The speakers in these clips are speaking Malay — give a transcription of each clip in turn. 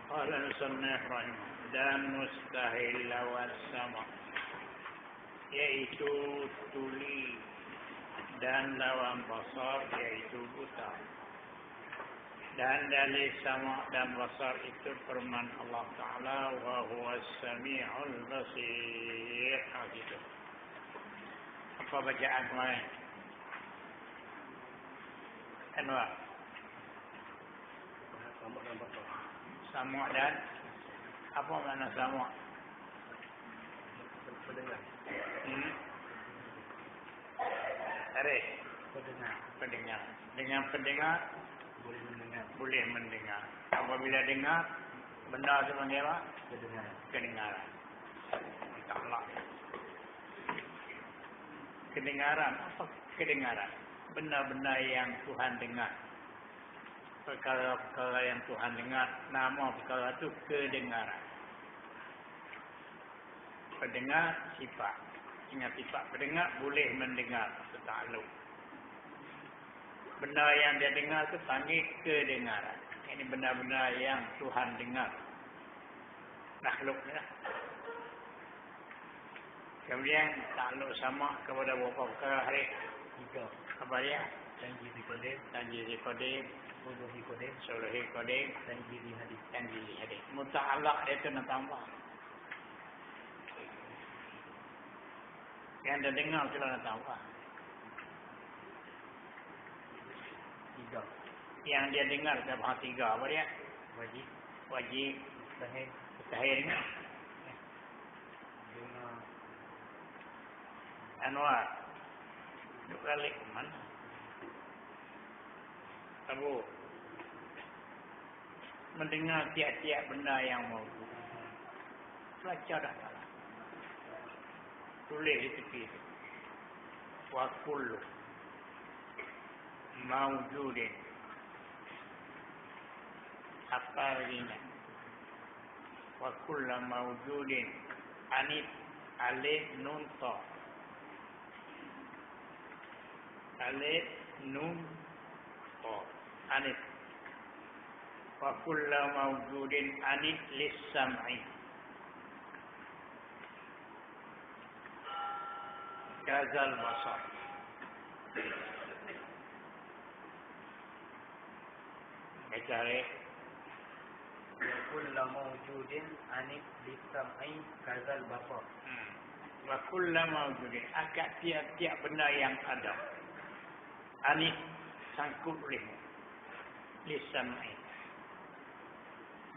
Qala al-musannif rahimah dan mustahil lawan sama, yaitu tuli, dan lawan basar yaitu buta. Dan dalil sama dan basar itu firman Allah Ta'ala, wa huwas sami'ul basir. Gitu. Apa bacaan kemarin? Anwar. Sama dan apa makna sama? Pendengar. Pendengar. Dengan pendengar boleh mendengar. Apabila dengar, benda itu panggil apa? Kedengaran. Taklah. Kedengaran. Apa kedengaran? Benda-benda yang Tuhan dengar. Perkara-perkara yang Tuhan dengar. Nama perkara itu kedengaran. Pendengar sifat. Ingat sifat pendengar boleh mendengar. Takluk. Benda yang dia dengar itu panggil kedengaran. Ini benda-benda yang Tuhan dengar. Makhluknya. Kemudian takluk sama kepada beberapa perkara hari. Apa dia? Tanjiri Qadim. Suluhi Qadim. Tanjiri Hadis. Muta'alaq dia itu nak tambah. Yang dia dengar itu nak tambah. Yang dia dengar dalam tiga apa dia? Wajib. Mustahil. Anwar. Duk balik ke mana? Abu. Mendengar tiap-tiap benda yang maujud. Baca dah salah. Tulis di tepi itu. Wa kullu maujudin. Apa artinya? Wa kullu maujudin. Alif nun ta. Alif nun ta. Alif. Wa kullu maujudin alif lis-sam'i. Kazal basar. Cari kullu mawjudin anif lisam'i kazal basar. Wa kullu mawjudin, akak tiap-tiap benda yang ada. Anif sangkut olehmu. Lisam'i.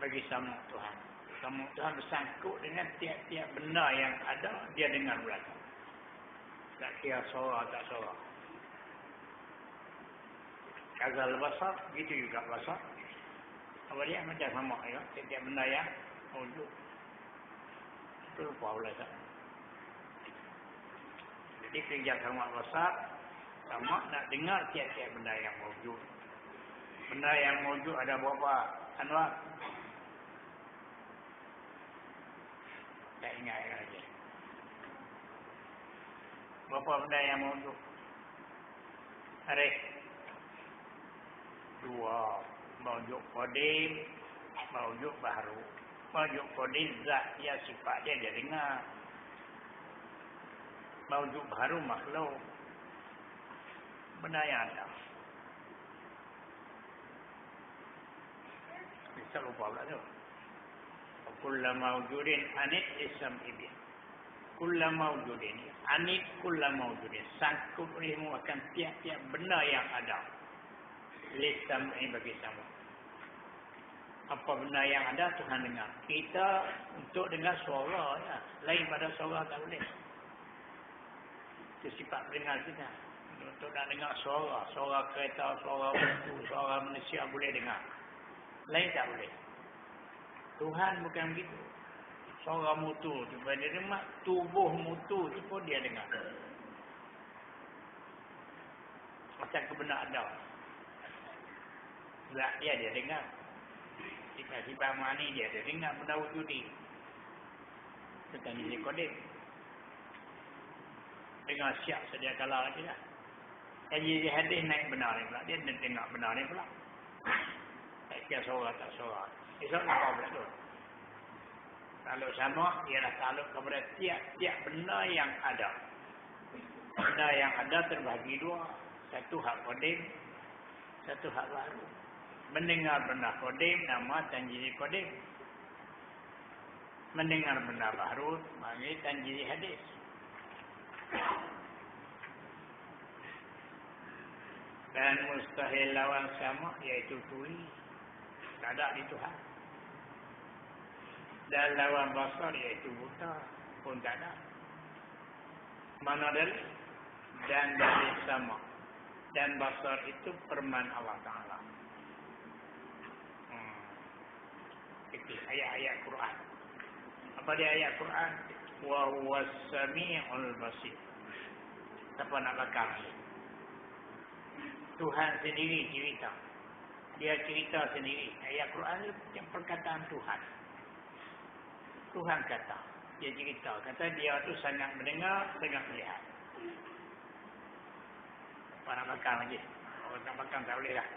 Bagi sama Tuhan. Sama Tuhan bersangkut dengan tiap-tiap benda yang ada, dia dengar belakang. Tak kira suara tak suara. Kazal basar, gitu juga basar. Apa dia macam sama ya, setiap benda yang wujud. Itu lupa pula tak. Jadi kerja sama basar, sama nak dengar tiap-tiap benda yang wujud. Benda yang wujud ada berapa? Anwar? Tak ingat lagi. Berapa benda yang wujud? Arif. 2. Mawujud qadim, mawujud baru. Mawujud qadim zat dia sifat dia dengar. Mawujud baru makhluk. Benda yang ada. Bisa lupa pula tu. Kullu mawjudin anit isam ibin. Kullu mawjudin anit kullu mawjudin. Sangkut olehmu akan tiap-tiap benda yang ada. Lisam ini bagi sama. Apa benda yang ada Tuhan dengar. Kita untuk dengar suara ya. Lain pada suara tak boleh. Itu sifat dengar kita. Untuk nak dengar suara. Suara kereta, suara buku, suara manusia boleh dengar. Lain tak boleh. Tuhan bukan begitu. Suara mutu tu dia dengar. Tubuh mutu tu pun dia dengar. Macam kebenar ada. Zat dia dengar. Sifat mani dia dengar benda wujud ni. Tentang ini kodim. Dengar siap sedia kala lagi lah. Jadi hadis naik benar ni pula. Dia tengok benar ni pula. Tak kira suara tak suara. Esok apa pula tu? Kalau sama, ialah takluk kepada tiap-tiap benda yang ada. Benda yang ada terbagi dua. Satu hak qadim, satu hak baru. Mendengar benda qadim, nama tanjiri qadim. Mendengar benda baru, panggil tanjiri hadis. Dan mustahil lawan sama, iaitu tuli. Tak ada di Tuhan. Dan lawan basar, iaitu buta, pun tak ada. Mana dalil? Dan dalil sama. Dan basar itu perman Allah Ta'ala. Itu ayat-ayat Quran. Apa dia ayat Quran? Wa huwas sami'ul basir. Siapa nak bakar? Tuhan sendiri cerita. Dia cerita sendiri. Ayat Quran itu perkataan Tuhan. Tuhan kata. Dia cerita. Kata dia tu sangat mendengar, sangat melihat. Apa nak bakar lagi? Orang tak bakar tak boleh lah.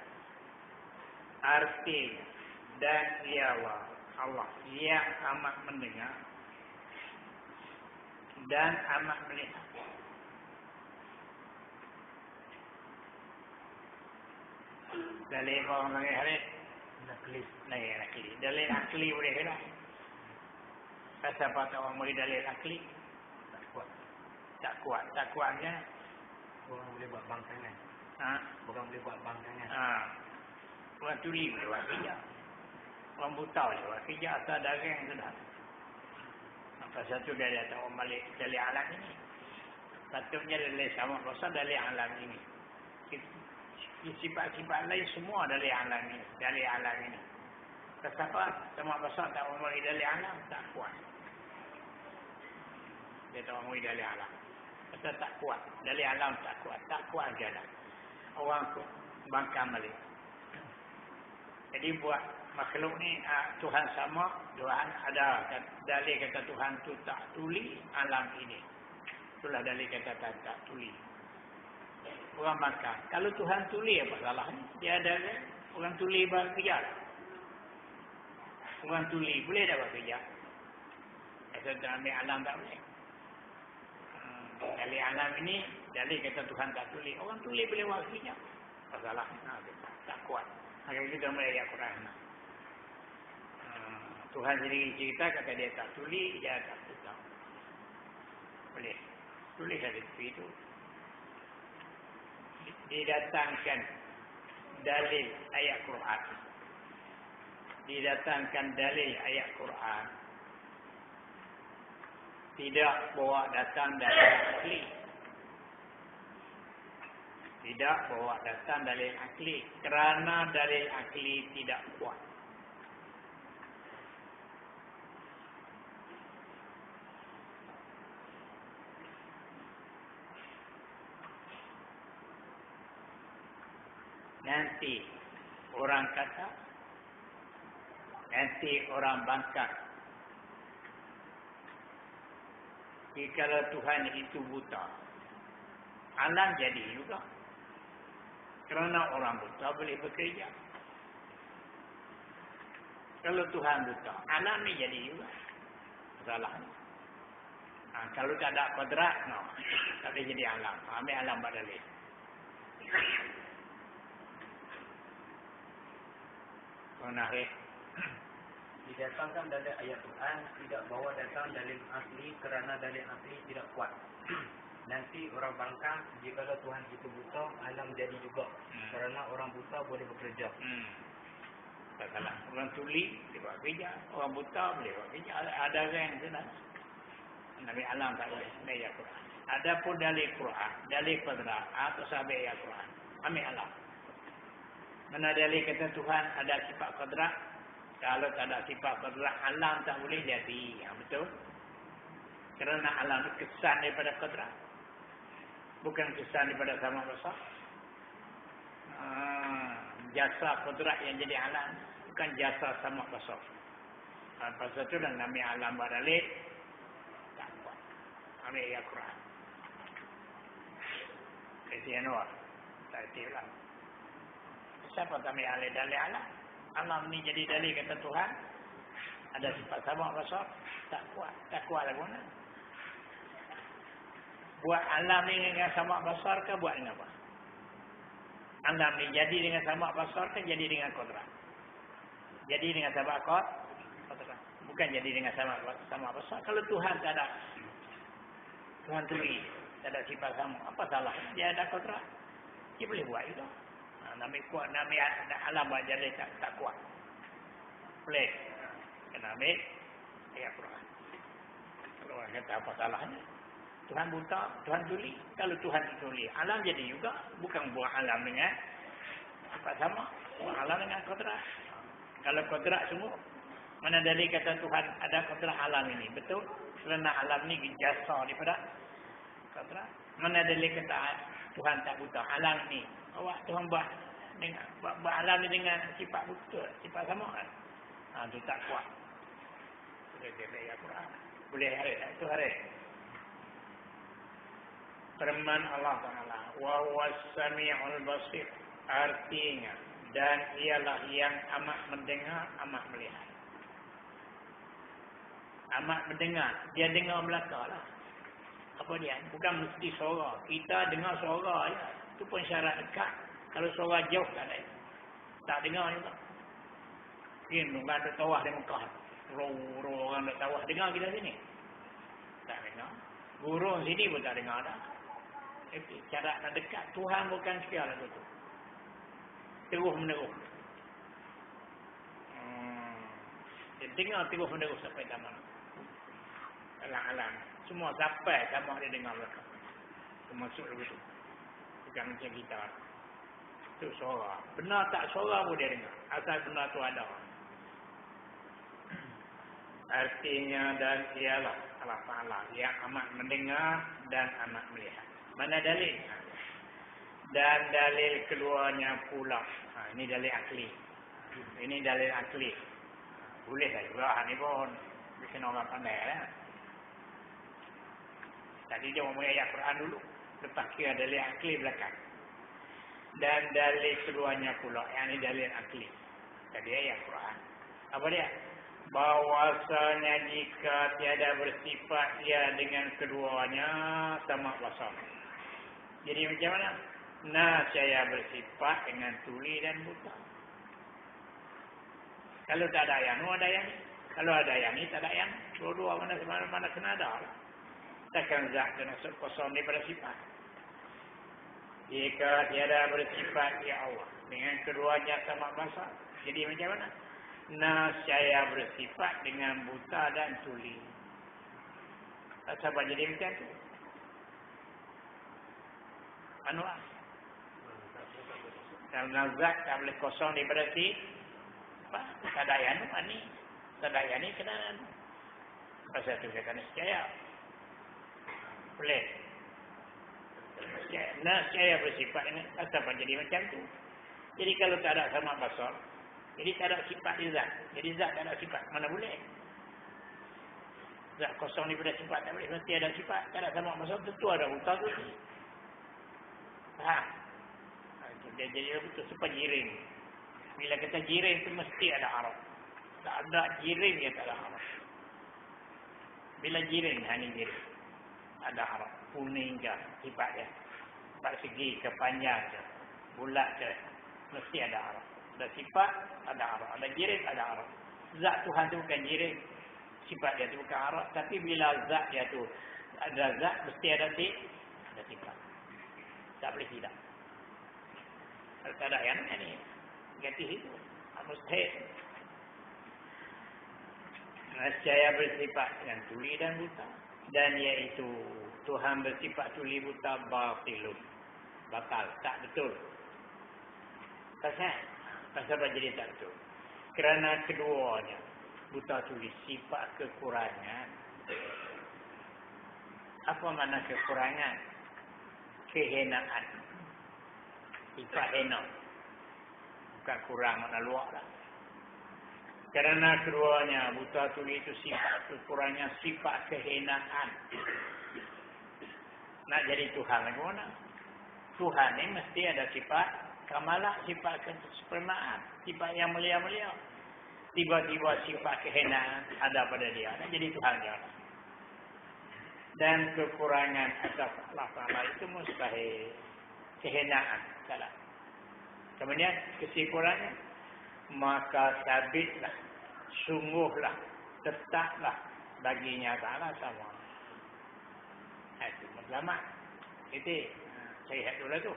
Artinya. Dan dia Allah yang amat mendengar. Dan amat melihat. Dalil orang panggil hadis nakli. Dalil akli boleh ke tak? Pasal apa orang boleh dalil akli? Tak kuat. Tak kuat. Tak kuatnya. Orang boleh buat bangkangan. Orang boleh buat bangkangan. Orang tuli boleh buat kerja. Orang buta boleh buat kerja. Asal darang sudah. Pasal tu dia tak orang balik dalil alam ini. Patutnya dalil sama pasal dalil alam ini. Sifat-sifat lain semua dari alam ini. Dari alam ini. Kesapa sama besar tak memulai dari alam, tak kuat. Dia tak memulai dari alam. Kata tak kuat. Dari alam tak kuat. Tak kuat jalan. Orang bangkang balik. Jadi buat makhluk ni, Tuhan sama, Tuhan ada. Dalil kata Tuhan tu tak tuli alam ini. Itulah dalil kata tak tuli. Orang makan. Kalau Tuhan tuli apa salahnya? Dia ada kan? Orang tuli bekerja. Orang tuli boleh tak bekerja? Kata ambil alam tak boleh. Dari alam ini, dalil kata Tuhan tak tuli. Orang tuli boleh buat kerja. Apa salahnya? Tak kuat. Agar kita mulai ayat Quran. Tuhan sendiri cerita kata dia tak tuli, dia tak buta. Boleh. Tulis dari itu. Didatangkan dalil ayat Quran. Didatangkan dalil ayat Quran. Tidak bawa datang dalil akli. Tidak bawa datang dalil akli. Kerana dalil akli tidak kuat. Nanti orang kata, nanti orang bangkang. Jika Tuhan itu buta, alam jadi juga. Kerana orang buta boleh bekerja. Kalau Tuhan buta, alam ni jadi juga. Salahnya. Kalau tak ada kodrat, tak boleh jadi alam. Ambil alam badalih. Didatangkan dalil ayat Quran, tidak bawa datang dalil asli kerana dalil asli tidak kuat. Nanti orang bangkang, jika Tuhan itu buta, alam jadi juga. Kerana orang buta boleh bekerja. Tak salah. Orang tuli boleh buat kerja. Orang buta boleh buat kerja. Ada orang sudah. Nabi alam tak boleh. Ayat Quran. Ada pun dalil Quran. Dalil Qadra. Atau sahabat ayat Quran. Ambil alam. Mana dalil kata Tuhan ada sifat qadrat. Kalau tak ada sifat qadrat, alam tak boleh jadi. Betul? Kerana alam itu kesan daripada qadrat. Bukan kesan daripada sama besar. Jasa qadrat yang jadi alam. Bukan jasa sama besar. Pasal itu dan nami alam badalih. Tak kuat. Ambil ayat Quran. Kesian awak. Tak erti lah. Siapa tak ambil alih dalil alam? Alam ni jadi dalil kata Tuhan. Ada sifat sama besar. Tak kuat. Tak kuat lagu mana? Buat alam ni dengan sama besar ke buat dengan apa? Alam ni jadi dengan sama besar ke jadi dengan kodrat? Jadi dengan sama kodrat? Bukan jadi dengan sama besar. Kalau Tuhan tak ada, Tuhan tuli, tak ada sifat sama. Apa salah? Dia ada kodrat. Dia boleh buat itu. Nama kuat, nama alam buat jadi tak kuat. Boleh. Kena ambil ayat Quran. Kalau orang kata apa salahnya? Tuhan buta, Tuhan tuli. Kalau Tuhan tuli, alam jadi juga. Bukan buat alam dengan sifat sama. Buat alam dengan kodrat. Kalau kodrat semua, mana dalil kata Tuhan ada kodrat alam ini? Betul? Kerana alam ni jasa daripada kodrat. Mana dalil kata Tuhan tak buta? Alam ni. Awak Tuhan buat dengan buat alam ni dengan sifat buta, sifat sama kan? Itu tak kuat. Boleh dalil Al-Quran. Boleh hari itu hari. Firman Allah Taala, wa huwas samiul basir, artinya dan ialah yang amat mendengar, amat melihat. Amat mendengar, dia dengar belakanglah. Apa dia? Bukan mesti suara. Kita dengar suara je. Itu pun syarat dekat. Kalau suara jauh tak ada. Tak dengar juga. Ini bukan ada tawah di Mekah. Roh orang ada tawah. Dengar kita sini? Tak dengar. Burung sini pun tak dengar dah. Cara nak dekat. Tuhan bukan sekian lagu tu. Terus menerus. Dia dengar terus menerus sampai tamat. Alam-alam. Semua sampai sama dia dengar belakang. Termasuk lagu tu. Bukan macam kita. Itu suara. Benar tak suara pun dia dengar. Asal benar tu ada. Artinya dan ialah Allah Ta'ala yang amat mendengar dan amat melihat. Mana dalil? Dan dalil keluarnya pula. Ini dalil akli. Ini dalil akli. Boleh lah juga. Ini pun bikin orang pandai lah. Tadi dia ngomong ayat Quran dulu. Lepas kira dalil akli belakang. Dan dalil keluarnya pula. Yang ini dalil akli. Tadi ayat Quran. Apa dia? Bahwasanya jika tiada bersifat ia dengan keduanya sama basar. Jadi macam mana? Saya bersifat dengan tuli dan buta. Kalau tak ada yang ada yang ni. Kalau ada yang ni, tak ada yang. Dua-dua mana kena ada lah. Takkan zat kena kosong daripada sifat. Jika tiada bersifat ya Allah. Dengan keduanya sama basar. Jadi macam mana? Saya bersifat dengan buta dan tuli. Sebab jadi macam tu. Anu lah. Kalau zat tak boleh kosong daripada sifat. Tak ada yang ni. Tak ada yang ni kena anu. Pasal tu saya kena percaya. Boleh. Saya bersifat dengan sebab jadi macam tu. Jadi kalau tak ada sama basar. Jadi tak ada sifat di zat. Jadi zat tak ada sifat. Mana boleh? Zat kosong daripada sifat. Tak boleh. Mesti ada sifat. Tak ada sama basar. Tentu ada buta tu. Faham? Dia jadi betul. Supaya jiring. Bila kata jiring tu mesti ada arah. Tak ada jiring dia tak ada arah. Bila jiring. Ini jiring. Ada arah. Kuning je. Sifat dia. Sifat segi kepanjang je. Bulat je. Mesti ada arah. Ada sifat, ada arah. Ada jiring, ada arah. Zat Tuhan tu bukan jiring. Sifat dia tu bukan arah. Tapi bila zat dia tu ada zat, mesti ada sifat. Tak boleh tidak. Kalau tak ada yang ni, ganti itu. Mustahil. Saya bersifat dengan tuli dan buta. Dan iaitu Tuhan bersifat tuli buta batilun. Batal. Tak betul. Pasal apa jadi tak betul? Kerana keduanya buta tuli sifat kekurangan. Apa makna kekurangan? Kehenaan. Sifat hena. Bukan kurang makna luar lah. Kerana keduanya buta tuli itu sifat kekurangan, sifat kehenaan. Nak jadi Tuhan lagi mana? Tuhan ni mesti ada sifat kamalah, sifat kesempurnaan, sifat yang mulia-mulia. Tiba-tiba sifat kehinaan ada pada dia, dan jadi Tuhan dia. Dan kekurangan atas Allah Ta'ala itu mustahil. Kehinaan salah. Kemudian kesimpulannya, maka sabitlah, sungguhlah, tetaplah baginya Ta'ala sama. Itu selamat. Itu saya lihat dulu tu.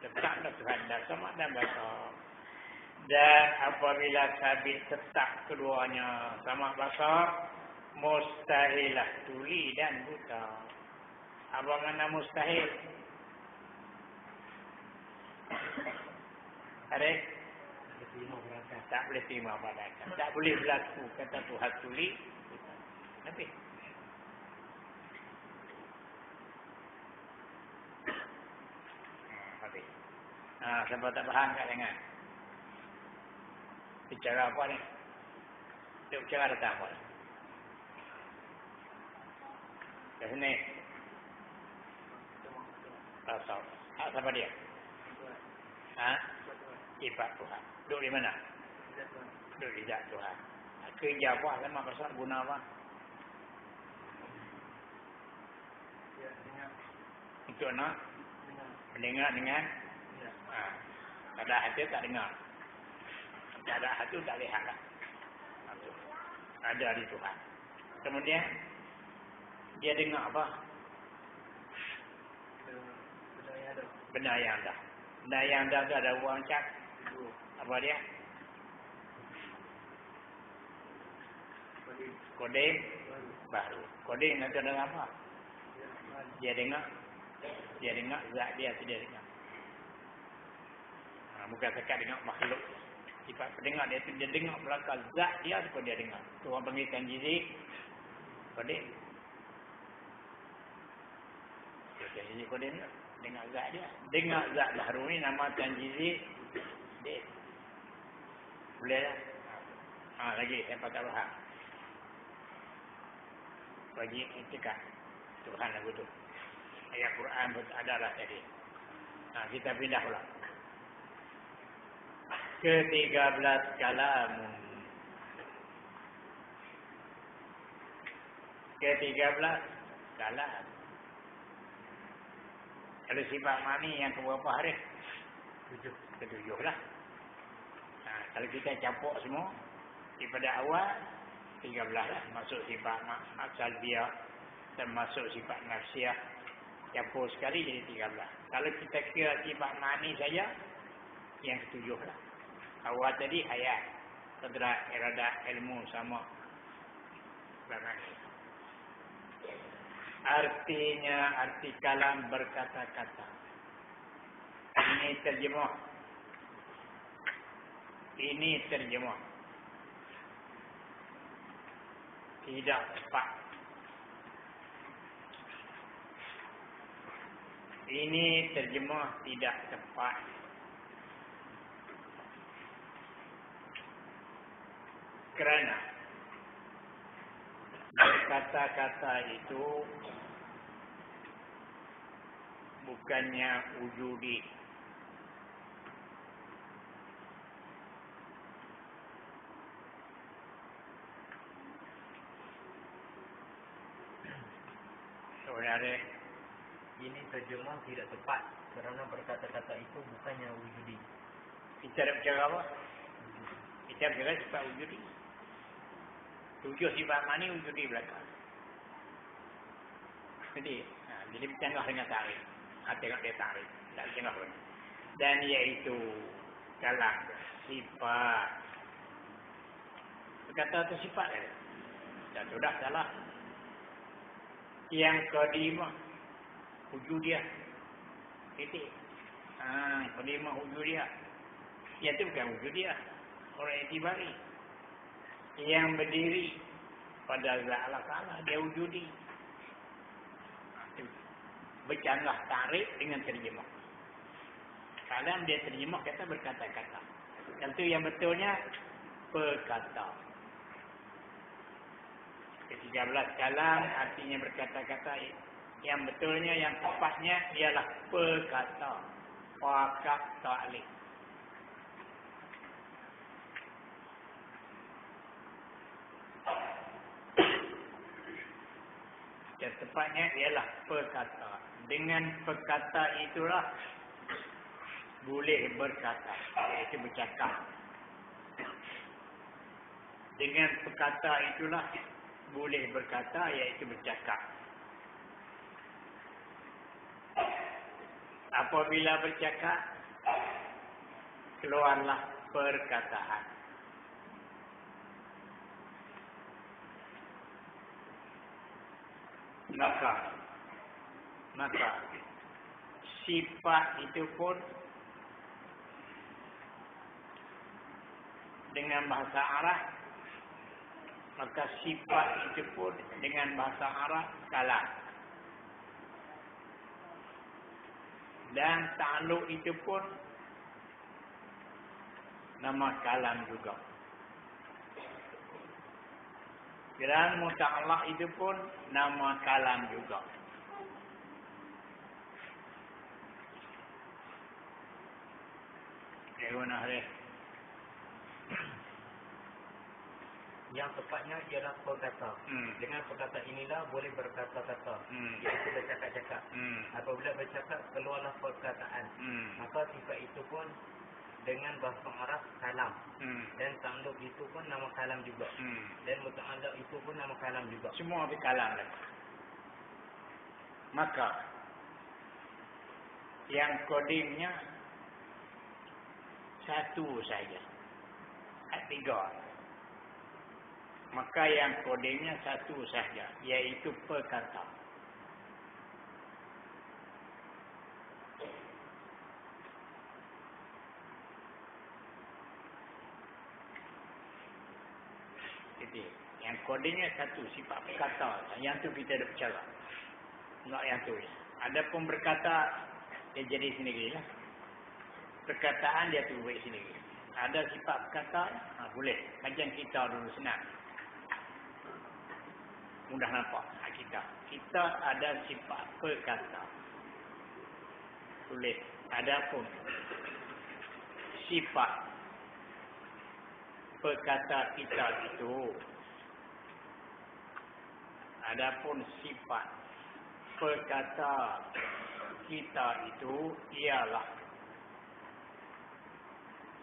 Tetaplah Tuhan dan sama dan besar. Dan apabila sabit tetap keduanya sama besar, mustahilah tuli dan buta. Apa makna mustahil? Ada? Tak boleh terima balasan. Tak boleh berlaku kata Tuhan tuli. Tapi habis. Siapa tak faham kat jangan. Bicara apa ni? Dia bicara tentang apa? Kat sini. Asal. Siapa dia? Sifat Tuhan. Duduk di mana? Duduk di zat Tuhan. Kerja apa? Lama pasal guna apa? Untuk nak mendengar dengan ada hati tak dengar. Tak ada hati tak lihat lah. Ada di Tuhan. Kemudian dia dengar apa? Benda yang dah. Benda yang dah tu ada uang cap. Apa dia? Kodem baru. Kodem nanti dengar apa? Dia dengar. Dia dengar zat dia tidak dengar. Bukan sekat dengar makhluk. Sifat pendengar dia tu dia dengar belakang zat dia ataupun dia dengar. Tu orang panggil tanjizi. Kodem. Tanjizi kodem dia. Dengar zat dia. Dengar zat baru ni nama tanjizi. Dia. Boleh tak? Lagi siapa tak faham? Bagi itikat Tuhan lagu tu. Ayat Quran pun ada lah tadi. Kita pindah pula. Ke-13 kalam. Ke-13 kalam. Kalau sifat mani yang keberapa hari? 7. Ke-7 lah. Kalau kita campur semua daripada awal 13 lah. Masuk sifat salbiah dan masuk sifat nafsiah. Campur sekali jadi 13. Kalau kita kira sifat mani saja yang ke-7 lah. Awal tadi hayat, qadrat, iradah, ilmu sama. Bermakna. Artinya arti kalam berkata-kata. Ini terjemah. Ini terjemah. Tidak tepat. Ini terjemah tidak tepat. Kerana kata-kata itu bukannya wujudi. Saudara, ini terjemah tidak tepat kerana berkata-kata itu bukannya wujudi. Kita nak bicara apa? Kita bicara sifat wujudi. 7 sifat mani wujudi belakang. Jadi bercanggah dengan tarikh. Tengok dia tarikh. Tak bercanggah pun. Dan iaitu kalam sifat. Berkata itu sifat dia. Dan sudah salah. Yang kedimah wujud dia. Titik. Kedimah wujud dia. Ia itu bukan wujud dia. Orang itibari. Yang berdiri pada zat Allah Ta'ala dia wujudi. Bercanggah tarik dengan terjemah. Kalam dia terjemah kata berkata-kata. Tentu yang betulnya perkata. Ke-13 kalam artinya berkata-kata Yang betulnya, yang tepatnya ialah perkata. Fakat ta'lim. Yang tepatnya ialah perkata. Dengan perkata itulah boleh berkata, iaitu bercakap. Dengan perkata itulah boleh berkata, iaitu bercakap. Apabila bercakap, keluarlah perkataan. Maka sifat itu pun dengan bahasa Arab, maka sifat itu pun dengan bahasa Arab kalam. Dan ta'alluq itu pun nama kalam juga. Dan muta'allaq itu pun nama kalam juga. Bagaimana hari? Yang tepatnya ialah perkata. Dengan perkata inilah boleh berkata-kata. Iaitu bercakap-cakap. Apabila bercakap, keluarlah perkataan. Maka sifat itu pun dengan bahasa Arab kalam. Dan ta'alluq itu pun nama kalam juga. Dan muta'allaq itu pun nama kalam juga. Semua berkalam lah. Maka yang kodimnya satu saja. Tiga. Maka yang kodimnya satu saja, iaitu perkata. Jadi, yang kodimnya satu, sifat perkata. Yang tu kita ada bicara. Enggak yang tu. Ada pun berkata, dia jadi sendirilah. Perkataan dia tu buat sendiri. Ada sifat perkata, boleh. Kajian kita dulu senang. Mudah nampak kita. Kita ada sifat perkata. Boleh. Adapun sifat perkata kita itu, adapun sifat perkata kita itu ialah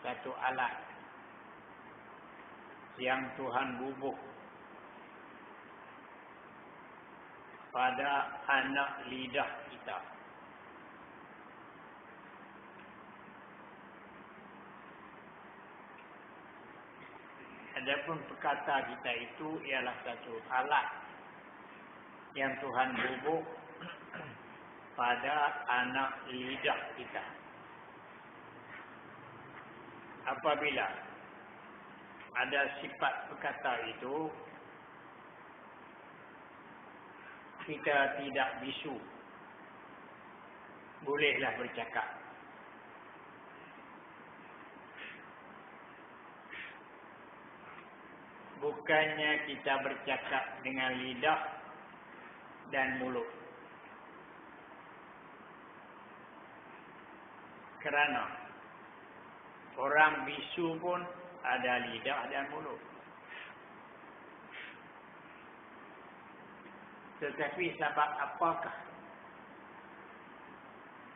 satu alat yang Tuhan bubuh pada anak lidah kita. Adapun perkata kita itu ialah satu alat yang Tuhan bubuh pada anak lidah kita. Apabila ada sifat perkata itu, kita tidak bisu, bolehlah bercakap. Bukannya kita bercakap dengan lidah dan mulut. Kerana orang bisu pun ada lidah dan mulut. Tetapi sebab apakah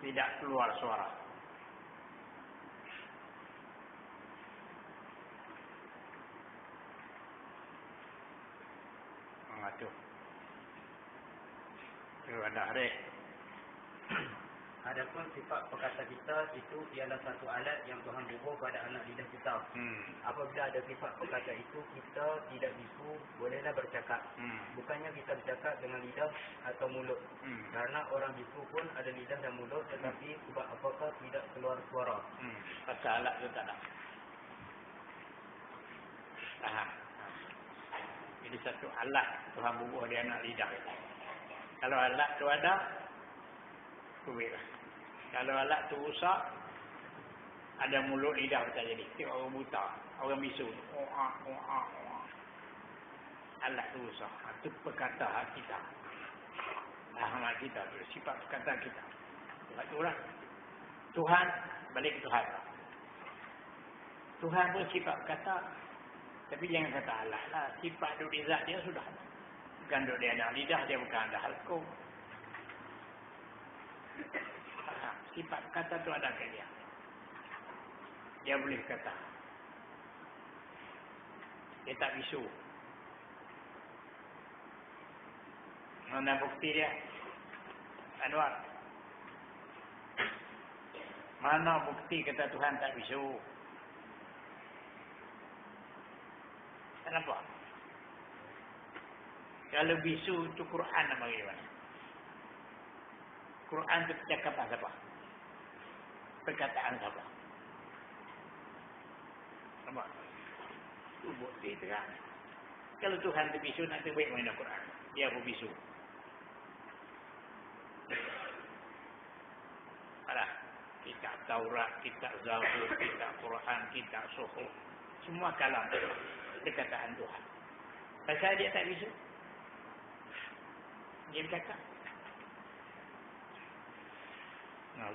tidak keluar suara? Mengatuh. Itu ada hari. Adapun sifat perkata kita itu ialah satu alat yang Tuhan bubuh pada anak lidah kita. Apabila ada sifat perkata itu, kita tidak bisu, bolehlah bercakap. Bukannya kita bercakap dengan lidah atau mulut. Karena orang bisu pun ada lidah dan mulut, tetapi sebab apakah tidak keluar suara. Pasal alat itu tak ada. Jadi satu alat Tuhan bubuh di anak lidah. Kalau alat tu ada, kubilah. Kalau alat tu rusak, ada mulut lidah tak jadi. Tengok orang buta, orang bisu. Alat tu rusak. Itu perkataan kita. Ahmad kita tu, sifat perkataan kita. Sebab tu lah. Tuhan, balik ke Tuhan. Tuhan pun sifat berkata. Tapi jangan kata Allah lah. Sifat duduk di zat dia sudah. Bukan duduk dia ada lidah, dia bukan ada halkum. Sifat berkata tu ada ke dia. Dia boleh kata. Dia tak bisu. Mana bukti dia? Anwar. Mana bukti kata Tuhan tak bisu? Kenapa? Kalau bisu itu Quran nama bagaimana? Quran itu percakapan siapa? Perkataan siapa? Nampak? Itu bukti terang. Kalau Tuhan itu bisu, nak terbaik mana Quran? Dia pun bisu. Alah, kitab Taurat, kitab Zabur, kitab Quran, kitab Suhuf. Semua kalam perkataan Tuhan. Pasal dia tak bisu. Dia bercakap.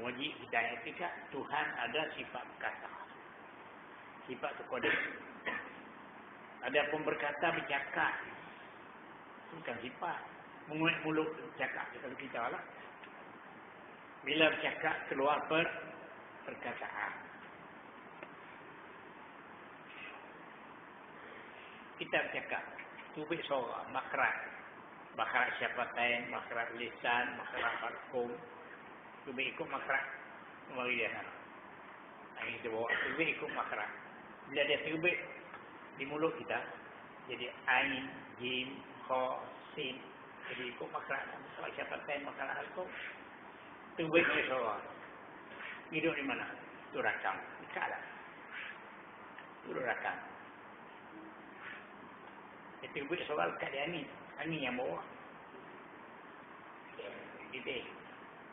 Wajib kita etika Tuhan ada sifat berkata. Sifat itu kode. Ada pun berkata bercakap. Bukan sifat. Menguat mulut bercakap. Kalau kita lah. Bila bercakap keluar perkataan. Kita bercakap. Tubik suara, makrat. Makrat syafatan, makrat lisan, makrat harkum. Tubik ikut makrat. Mari dia sana. Ini kita bawa. Tubik ikut makrat. Bila dia tubik di mulut kita. Jadi ain, jim, kha, sin. Jadi ikut makrat. Makrat syafatan, makrat harkum. Tubik dia suara. Hidup di mana? Itu rakam. Dekat lah. Itu rakam. Dia tubik suara dekat dia ni. Ini yang bawa. Gitu.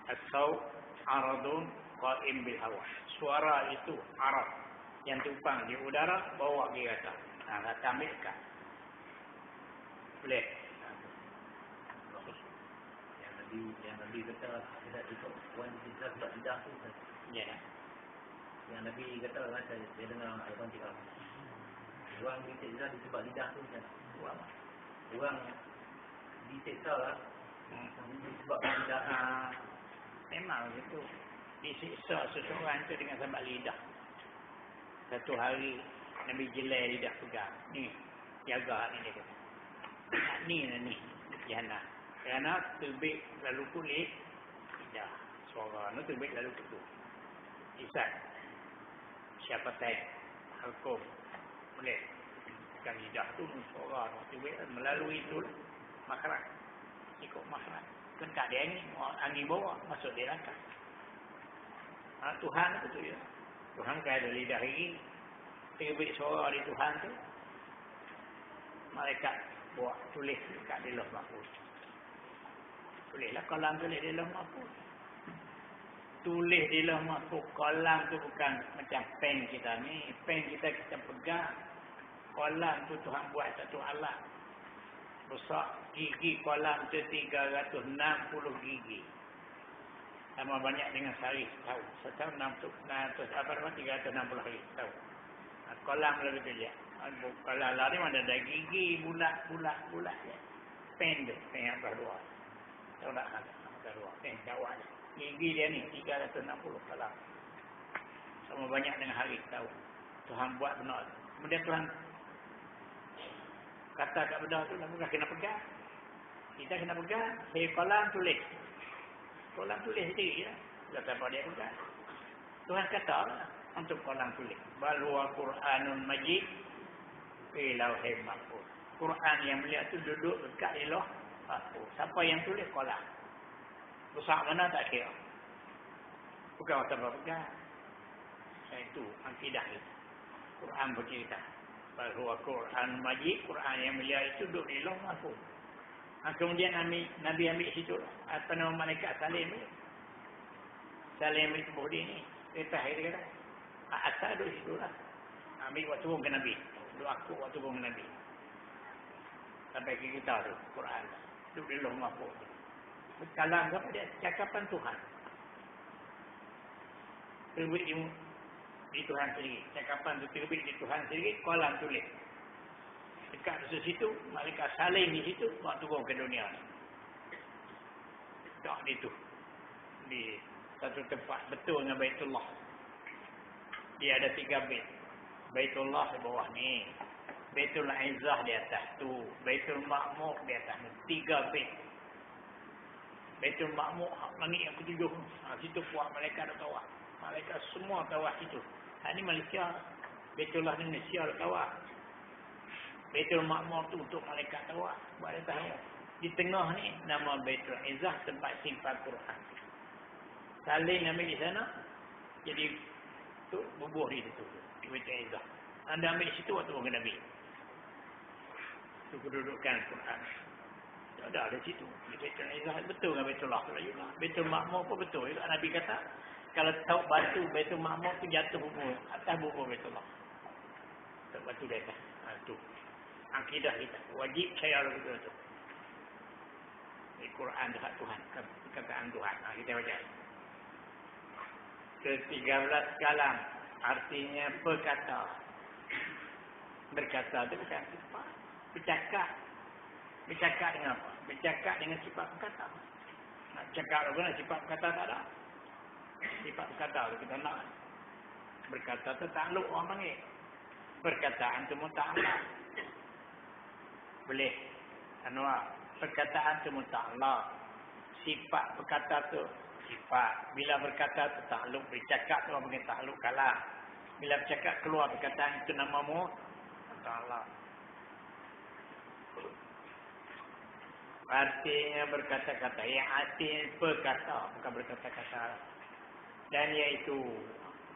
As-saut aradun qa'im bil hawa. Suara itu arad yang tumpang di udara bawa di atas. Nah, kata ambilkan. Boleh. Yang Nabi kata tidak ikut wan kita sebab lidah tu. Ya. Yang Nabi kata macam dia dengar ayat kita. Orang disiksa disebab lidah tu kan. Orang disiksa lah. Disebabkan lidah. Memang begitu. Disiksa seseorang itu dengan sebab lidah. Satu hari Nabi jelai lidah pegang. Ni, jaga ni dia kata. Ni lah ni. Jannah. Kerana terbit lalu kulit. Lidah. Suara ni terbit lalu kulit. Isan. Syafatan. Halkum. Boleh. Kan lidah tu suara. Terbit melalui itu. Makrat. Ikut makrat. Dekat dia ni. Angin bawa. Masuk dia langkah. Tuhan tu ya. Tuhan kan ada lidah lagi. Terbit suara di Tuhan tu. Malaikat buat tulis dekat di Lauh Mahfuz. Tulislah kalam tulis di Lauh Mahfuz. Tulis di Lauh Mahfuz. Kalam tu bukan macam pen kita ni. Pen kita pegang. Kalam tu Tuhan buat satu alat. Besar gigi kalam tu 360 gigi. Sama banyak dengan sehari tahu. Setahun 360 hari tahu. Kolam lebih tu je. Kalau lari mana ada gigi bulat je. Pen dia, pen yang berdua. Tahu tak ada berdua. Pen jawab je. Gigi dia ni 360 kolam. Sama banyak dengan hari tahu. Tuhan buat benar. Kemudian Tuhan kata kat benda tu, lalu kena pegang. Kita kena pegang. Saya kolam tulis. Kolam tulis sendiri ya. Kata apa dia pegang. Tuhan kata untuk kolam tulis. Bal huwa Qur'anun Majid fi lauhil mahfuz. Quran yang mulia tu duduk dekat di Lauh Mahfuz. Siapa yang tulis kolam? Besar mana tak kira. Bukan apa pegang. Itu akidah itu. Quran bercerita. Bal huwa Qur'anun Majid. Quran yang mulia itu duduk di Lauh Mahfuz. Kemudian Nabi ambil situ apa nama malaikat Salim ni. Salim itu bodi ni. Kita dia kata. Asal duduk situ lah. Ambil waktu turun ke Nabi. Doa aku waktu turun ke Nabi. Sampai ke kita tu. Quran. Duduk di Lauh Mahfuz. Kalam apa dia? Cakapan Tuhan. Terbit di Tuhan sendiri. Cakapan itu terbit di Tuhan sendiri. Kalam tulis. Dekat di situ, malaikat salin di situ, buat turun ke dunia ni. Tak di tu. Di satu tempat betul dengan Baitullah. Dia ada 3 bait. Baitullah di bawah ni. Baitul Izzah di atas tu. Baitul Ma'mur di atas ni. 3 bait. Baitul Ma'mur langit yang ke-7. Situ puak malaikat dah tawaf. Malaikat semua tawaf situ. Ini Malaysia. Baitullah ni Malaysia dah tawaf. Baitul Ma'mur tu untuk malaikat tawaf. Buat dia tahu. Di tengah ni nama Baitul Izzah tempat simpan Quran. Salin ambil di sana. Jadi tu bubuh di situ. Di Baitul Izzah. Anda ambil di situ waktu orang Nabi. Itu kedudukan Quran. Tak ada situ. Di Baitul Izzah betul dengan Baitullah juga. Baitul Ma'mur pun betul juga. Nabi kata kalau tahu batu Baitul Ma'mur tu jatuh bubur atas bubur Baitullah. Tak batu dia atas. Tu. Akidah kita. Wajib percaya betul tu. Al-Quran dekat Tuhan. Kataan Tuhan. Kita baca. Ke-13 kalam. Artinya berkata. Berkata itu bukan sifat. Bercakap. Bercakap dengan apa? Bercakap dengan sifat berkata. Nak cakap dengan sifat berkata tak ada. Sifat berkata itu kita nak. Berkata itu takluk orang panggil. Perkataan itu mutaklak. Boleh. Anwar. Perkataan itu mutaklak. Sifat berkata itu sifat. Bila berkata itu takluk. Bercakap itu orang panggil takluk kalah. Bila bercakap keluar perkataan itu nama mutaklak. Artinya berkata-kata. Yang artinya berkata. Bukan berkata-kata. Dan iaitu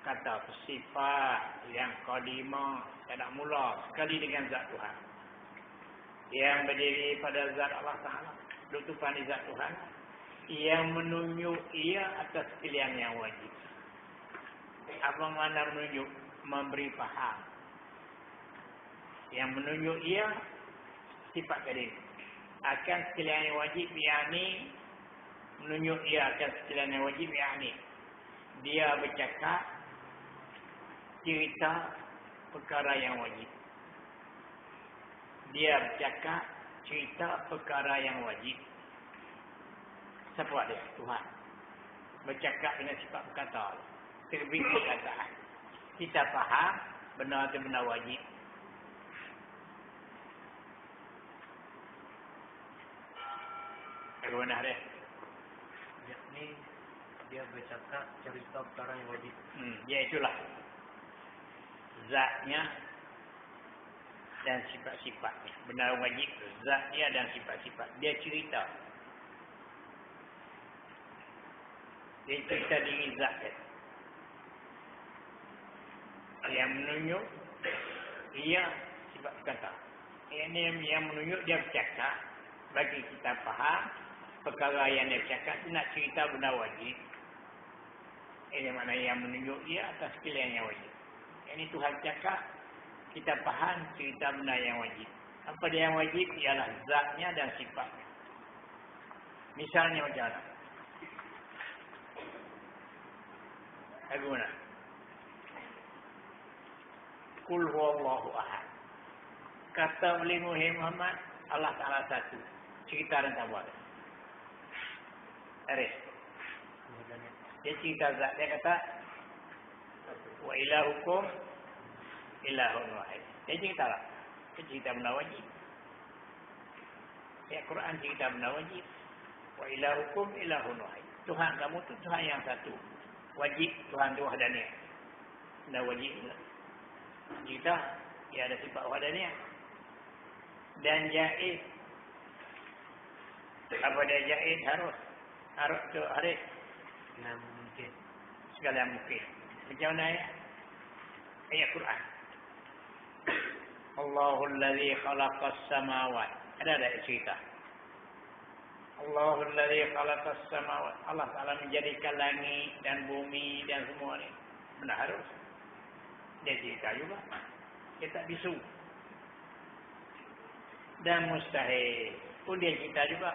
kata sifat yang qadimah. Tak nak mula. Sekali dengan zat Tuhan. Yang berdiri pada zat Allah Ta'ala. Lutupan di zat Tuhan. Yang menunjuk ia atas pilihan yang wajib. Apa makna menunjuk? Memberi faham. Yang menunjuk ia sifat tadi. Akan sekalian yang wajib yakni menunjuk ia akan sekalian yang wajib yakni dia bercakap cerita perkara yang wajib. Dia bercakap cerita perkara yang wajib. Siapa dia? Tuhan. Bercakap dengan sifat berkata. Terbit perkataan. Kita faham benar itu benar wajib. Bagaimana dia? Yakni dia bercakap cerita perkara yang wajib. Ya itulah. Zatnya dan sifat-sifatnya. Benar wajib. Zat dia dan sifat-sifat. Dia cerita. Dia cerita diri zat dia. Yang menunjuk ia sifat berkata. Ini yang menunjuk dia bercakap. Bagi kita faham perkara yang dia bercakap itu nak cerita benar wajib. Ini makna yang menunjuk ia atas pilihan yang wajib. Ini Tuhan cakap, kita faham cerita benar yang wajib. Apa dia yang wajib? Ialah zatnya dan sifatnya. Misalnya macam mana? Bagaimana? Qul huwallahu ahad. Kata oleh Muhammad, Allah Ta'ala satu. Cerita dan tak buat. Aris. Dia cerita zat. Dia kata, wa ilahukum ilahun wahid. Dia cerita lah. Dia cerita benda wajib. Ya Quran cerita benda wajib. Wa ilahukum ilahun wahid. Tuhan kamu tu Tuhan yang satu. Wajib Tuhan tu wahdaniyah. Benda wajib lah. Cerita, dia ada sifat wahdaniyah. Dan jaiz. Apa dia jaiz harus. Harus tu harus. Nah mungkin. Segala mungkin. Macam mana ayat? Ayat Quran. Allahul ladzi khalaqas samawat. Ada cerita. Allahul ladzi khalaqas samawat. Allah Ta'ala menjadikan langit dan bumi dan semua ni. Benar harus. Dia cerita juga. Dia tak bisu. Dan mustahil pun dia cerita juga.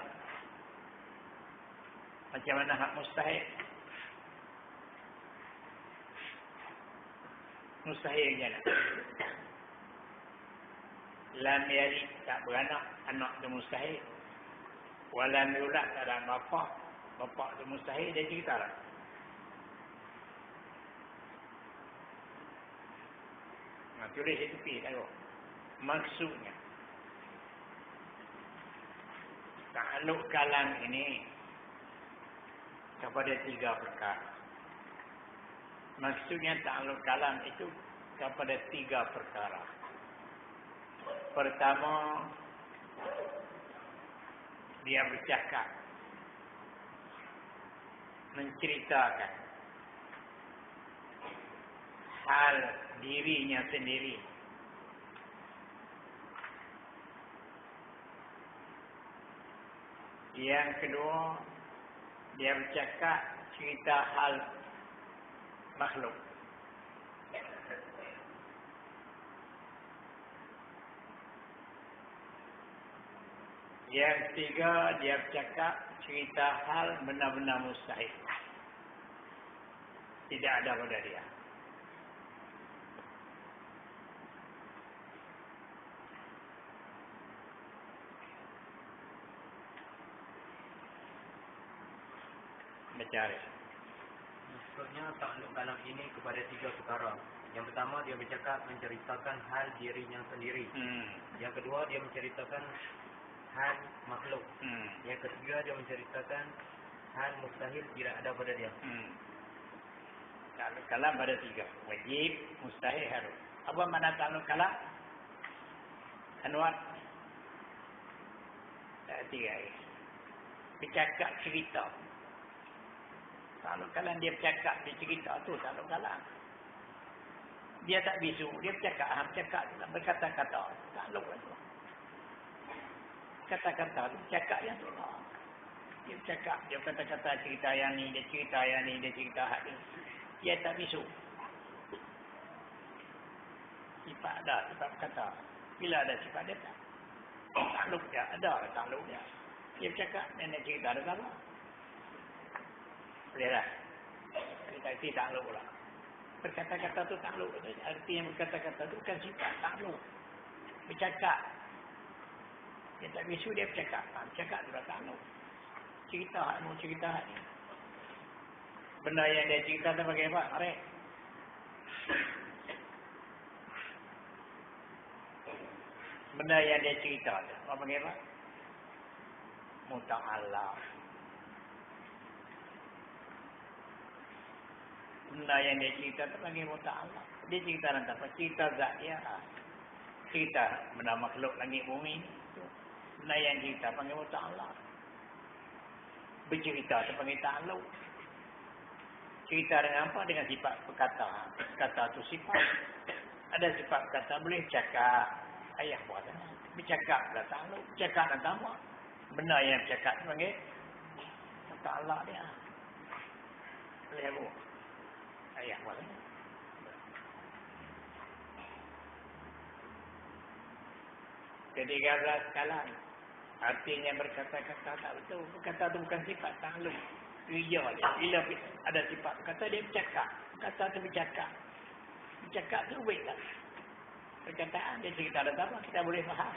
Macam mana hak mustahil? Mustahil je lah. Lam yalid, tak beranak, anak tu mustahil. Walam yulad, tak ada bapa, bapa tu mustahil, dia cerita lah. Tulis di tepi, tengok. Maksudnya, takluk kalam ini kepada 3 perkara. Maksudnya takluk kalam itu kepada 3 perkara. Pertama, dia bercakap, menceritakan hal dirinya sendiri. Yang kedua, dia bercakap cerita hal makhluk. Yang ketiga, dia bercakap cerita hal benar-benar mustahil. Tidak ada pada dia. Mencari. Maksudnya takluk kalam ini kepada 3 perkara. Yang pertama, dia bercakap menceritakan hal dirinya sendiri. Yang kedua, dia menceritakan hal makhluk. Yang ketiga, dia menceritakan hal mustahil tidak ada pada dia. Takluk kalam ada 3. Wajib, mustahil, harus. Apa makna takluk kalam? Anwar? 3 ayat. Bercakap cerita. Takluk kalam dia bercakap, dia cerita tu takluk kalam. Dia tak bisu, dia bercakap, berkata-kata. Takluk tu. Kata-kata tu cakap yang tu. Dia bercakap, dia kata-kata cerita yang ni, dia cerita yang ni, dia cerita hal ni. Dia tak bisu. Sifat ada, sifat berkata. Bila ada sifat dia tak. Takluk dia, ada takluk dia. Dia bercakap, dan dia cerita ada sama. Boleh lah. Arti takluk lah. Berkata-kata tu takluk. Arti yang berkata-kata tu bukan sifat takluk. Bercakap. Dia tak bisu, dia bercakap. Bercakap tu dah takluk. Cerita hak ni, cerita hak ni. Benda yang dia cerita tu pakai apa? Arek. Benda yang dia cerita tu. Apa pakai apa? Muta'allah. Benda yang dia cerita tu panggil muta'allah. Dia cerita tentang apa? Cerita zat dia. Cerita benda makhluk langit bumi. Benda yang cerita panggil muta'allah. Bercerita tu panggil ta'aluk. Cerita dengan apa? Dengan sifat perkata. Kata tu sifat. Ada sifat perkata boleh cakap. Ayah buat sana. Bercakap dah ta'aluk. Cakap dan tambah. Benda yang bercakap tu panggil muta'allah dia. Boleh apa? Ayah buat sana. Jadi 13 kalam. Artinya berkata-kata tak betul. Berkata itu bukan sifat takluk. Ria dia. Bila ada sifat berkata, dia bercakap. Berkata itu bercakap. Bercakap itu baik tak? Perkataan dia cerita ada apa, kita boleh faham.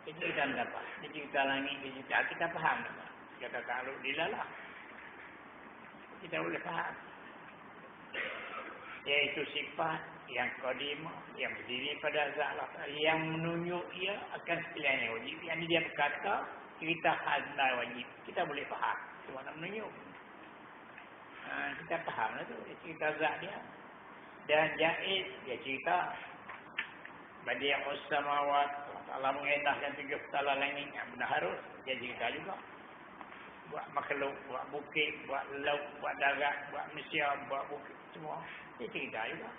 Dia cerita ada apa? Dia cerita langit, dia cerita. Kita faham tak? Kata takluk dilalah. Kita boleh faham. Iaitu sifat yang qadimah, yang berdiri pada zat Allah, yang menunjuk ia akan sekalian yang wajib. Yang dia berkata, cerita hal wajib. Kita boleh faham. Itu mana menunjuk. Kita faham lah tu. Dia cerita zat dia. Dan jaiz, dia cerita Badi'us samawat, Allah mengendahkan 3 petala langit yang benar harus. Dia cerita juga. Buat makhluk, buat bukit, buat laut, buat darat, buat Malaysia, buat bukit, semua. Dia cerita juga.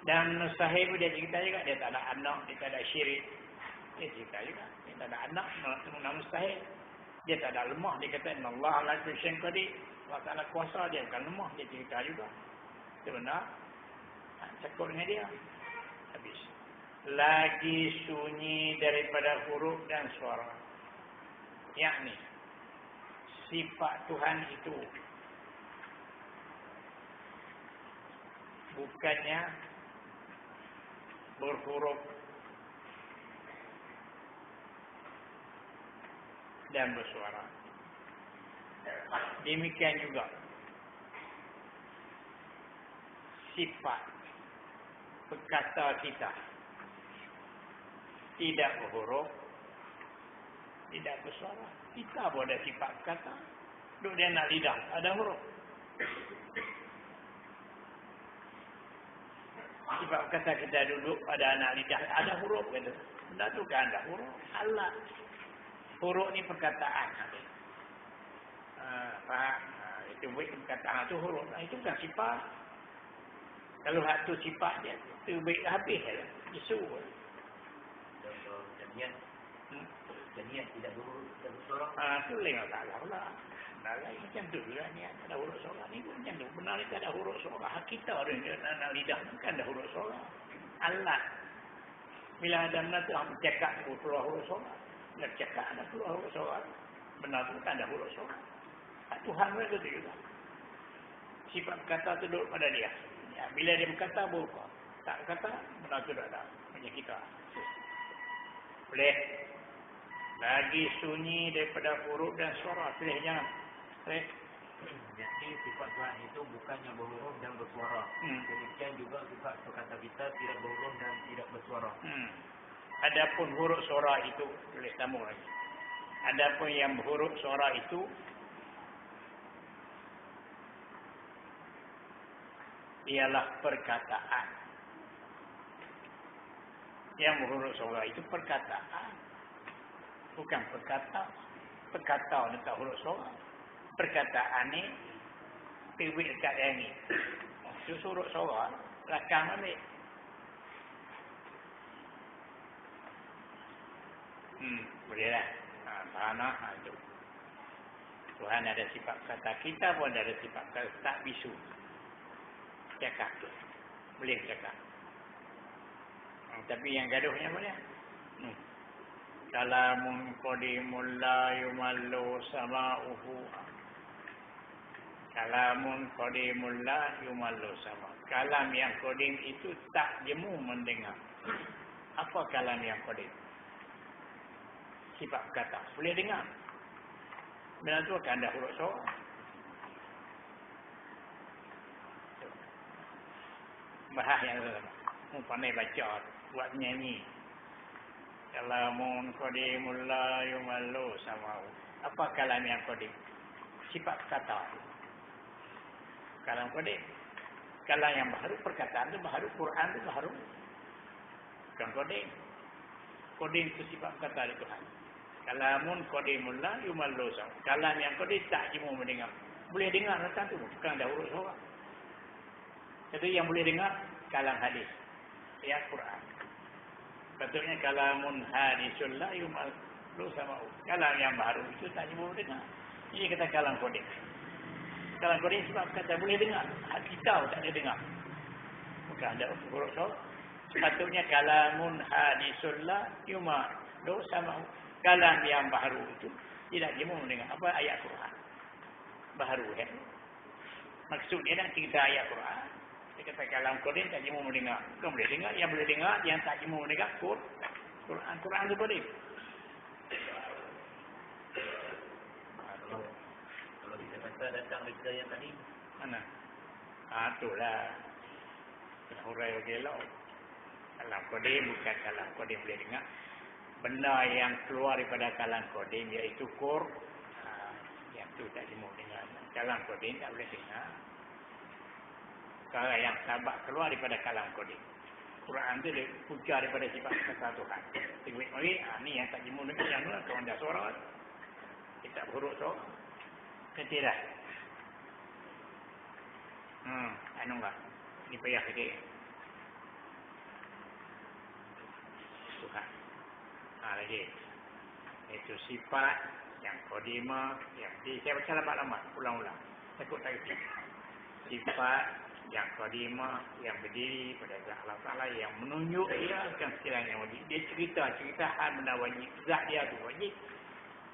Dan Sahih pun dia cerita juga. Dia tak ada anak, dia tak ada syirik. Dia cerita juga. Dia tak ada anak, nama mustahil. Dia tak ada lemah. Dia kata, Allah ala kulli syai'in qadir. Allah Ta'ala kuasa, dia bukan lemah. Dia cerita juga. Itu benar. Cakap dengan dia. Habis. Lagi sunyi daripada huruf dan suara. Yakni sifat Tuhan itu bukannya berhuruf dan bersuara. Demikian juga sifat berkata kita tidak berhuruf, tidak bersuara. Kita pun ada sifat berkata. Duk dia nak lidah, ada huruf. Sifat berkata kita duduk pada anak lidah, ada huruf kata. Benda tu kan ada huruf. Allah. Huruf ni perkataan. Faham? Itu perkataan tu huruf. Itu bukan sifat. Kalau hak tu sifat dia, tu baik habis lah. Isu. Contoh jamiat. Jamiat tidak berhuruf, tidak bersuara. Tu lain masalah pula. Lain macam tu juga ni. Ada huruf suara ni pun macam tu. Benar ni tak ada huruf suara. Hak kita dia nak lidah kan ada huruf suara. Allah. Bila ada benda tu, bercakap keluar huruf suara. Bila bercakap ada keluar huruf suara. Benar tu kan ada huruf suara. Hak Tuhan mereka tu juga. Sifat kata tu duduk pada dia. Ya, bila dia berkata, berubah. Tak berkata, benar tu tak ada. Macam kita. Boleh. Lagi sunyi daripada huruf dan suara. Pilih jangan. Boleh. Jadi sifat Tuhan itu bukannya berhuruf dan bersuara. Demikian juga sifat perkata kita tidak berhuruf dan tidak bersuara. Adapun huruf suara itu, tulis sambung lagi. Adapun yang huruf suara itu ialah perkataan. Yang huruf suara itu perkataan. Bukan perkata. Perkata dekat huruf suara. Perkataan ni tiwik dekat yang ni. Itu huruf suara. Rakam ambil. Bolehlah. Faham lah. Itu. Tuhan ada sifat kata. Kita pun ada sifat kata. Tak bisu. Cakap. Boleh cakap. Tapi yang gaduhnya boleh. Kalamun qadimul la yumallu sama'uhu. Kalamun qadimul la yumallu sama'. Kalam yang qadim itu tak jemu mendengar. Apa kalam yang qadim? Sifat kata. Boleh dengar. Benda tu akan ada huruf suara. Bahas yang sama. Pandai baca. Buat nyanyi. Kalamun qadimul la yumallu sama'u. Apa kalam yang qadim? Sifat kata. Kalam qadim. Kalam yang baru, perkataan itu baru, Quran itu baru. Bukan qadim. Qadim itu sifat kata dari Tuhan. Kalamun qadimul la yumallu sama'u. Kalam yang qadim tak jemu mendengar. Boleh dengar tentang tu. Bukan ada huruf suara. Jadi yang boleh dengar, kalam hadis. Ya Quran. Patutnya kalamun hadisul la yumallu sama'u. Kalam yang baru itu tak jemu dengar. Ini kata kalam qadim. Kalam qadim sebab kata boleh dengar. Hak kita tak boleh dengar. Bukan ada huruf suara. Sepatutnya kalamun hadisul la yumallu sama'u. Kalam yang baru itu tidak jemu mendengar. Apa ayat Quran? Baru kan? Maksudnya nak cerita ayat Quran. Dia kata kalam qadim tak jemu mendengar. Bukan boleh dengar. Yang boleh dengar, yang tak jemu mendengar, Quran. Quran itu qadim. Kalau kita kata datang berita yang tadi. Mana? Itulah. Hurai bagi elok. Kalam qadim bukan kalam qadim boleh dengar. Benda yang keluar daripada kalam qadim iaitu yang tu tak jemu dengar. Kalam qadim tak boleh dengar. Perkara yang sabak keluar daripada kalam qadim. Quran tu dia puja daripada sifat kata Tuhan. Tengok mari, ni yang tak jemu dengar yang tu lah. Kalau ada suara, kita berhuruf suara. Ketidak. Anu lah. Ini payah sikit. Tuhan. Lagi. Itu sifat yang qadimah, yang saya baca lama-lama, ulang-ulang. Takut tak kerti. Sifat yang qadimah, yang berdiri pada zat Allah Ta'ala, yang menunjuk dia akan sekiranya wajib. Dia cerita hal benda wajib. Zat dia tu wajib.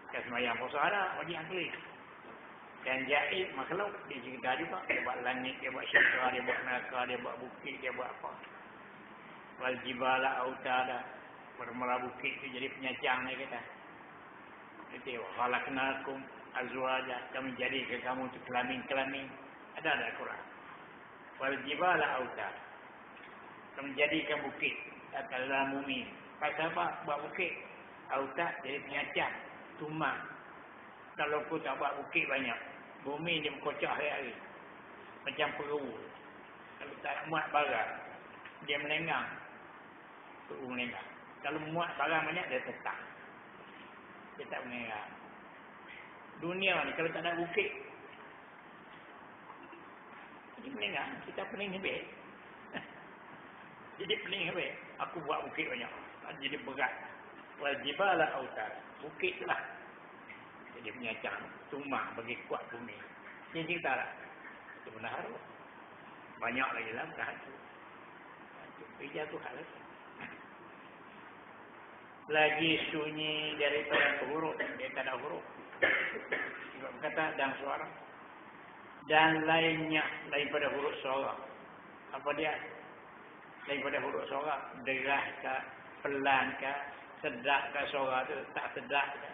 Bukan semayang puasa ada, wajib akli. Dan jahil makhluk dia cerita juga. Dia buat langit, dia buat syakra, dia buat neraka, dia buat bukit, dia buat apa. Wal jibala autada. Bermula bukit tu jadi penyacang dia kata. Itu khalaqnakum azwaja. Kami jadikan kamu untuk kelamin-kelamin. Ada Quran. Wal jibala autada. Kami jadikan bukit atas dalam bumi. Pasal apa? Buat bukit. Autada jadi penyacang. Tumbang. Kalau kau tak buat bukit banyak, bumi dia berkocak hari-hari. Macam peru. Kalau tak muat barang, dia melenggang. Peru melenggang. Kalau muat barang banyak, dia tetap. Dia tak melenggang. Dunia ni kalau tak ada bukit, dia melenggang. Kita pening habis. Jadi pening habis. Aku buat bukit banyak. Jadi berat. Wajibala autar. Bukit tu lah. Jadi penyacang. Tumbang bagi kuat bumi. Dia cerita lah. Itu benar. Banyak lagi lah. Bija tu hal. Lagi sunyi daripada huruf. Dia tak ada huruf. Juga berkata dan suara. Dan lainnya daripada huruf suara. Apa dia? Daripada huruf suara. Derah ke, pelan ke, sedap ke suara tu. Tak sedap ke.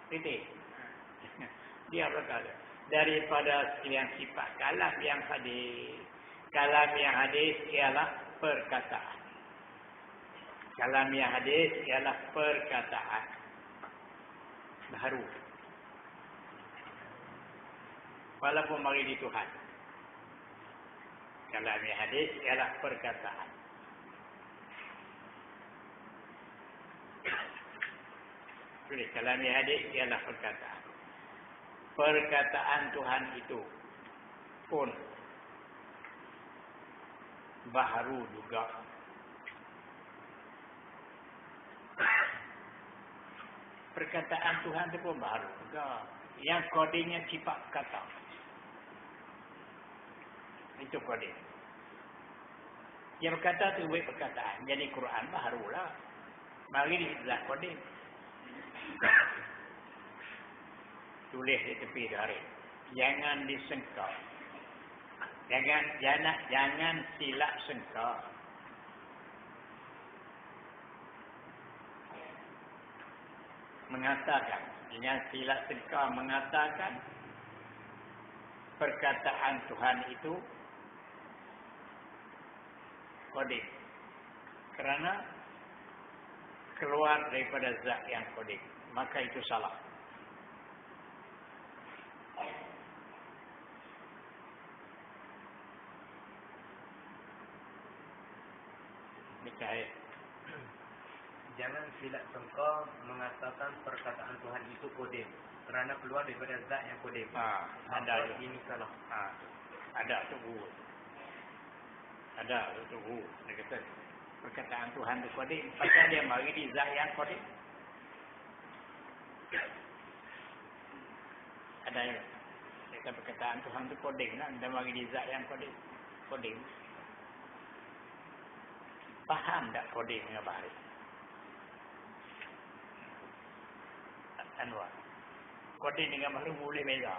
Titik. Dia berkata. Daripada sekalian sifat kalam yang hadis. Kalam yang hadis ialah perkataan. Kalam yang hadis ialah perkataan. Baru. Walaupun mari di Tuhan. Kalam yang hadis ialah perkataan. Tulis kalam yang hadis ialah perkataan. Perkataan Tuhan itu pun baharu juga. Perkataan Tuhan itu pun baharu juga. Yang kodenya sifat kata. Itu kode. Yang berkata itu baik perkataan. Jadi Quran baharulah. Mari dijelas kode. Tulis di tepi hari. Jangan disengkau. Jangan silap sengkau. Mengatakan, jangan silap sengkau mengatakan perkataan Tuhan itu kode. Kerana keluar daripada zat yang kode. Maka itu salah. Nikah. Jangan silap sangka mengatakan perkataan Tuhan itu kode. Kerana keluar daripada zat yang kode. Ada ini salah. Ada tu. Ada tu. Dia kata perkataan Tuhan itu kode. Pasal dia mari di zat yang kode. Ada ya. Kata perkataan Tuhan itu koding lah. Dia mari di zat yang koding. Koding. Faham tak koding dengan baik? Anwar. Koding dengan baru boleh beza.